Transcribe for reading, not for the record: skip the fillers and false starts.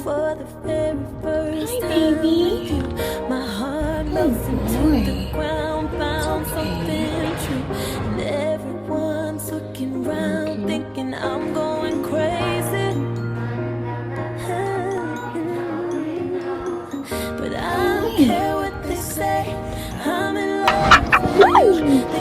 for the very first Hi, time baby. with you. My heart melts into boy. the ground, found okay. something true. And everyone's looking round, thinking I'm going crazy. But I don't care what they say. I'm in love with you.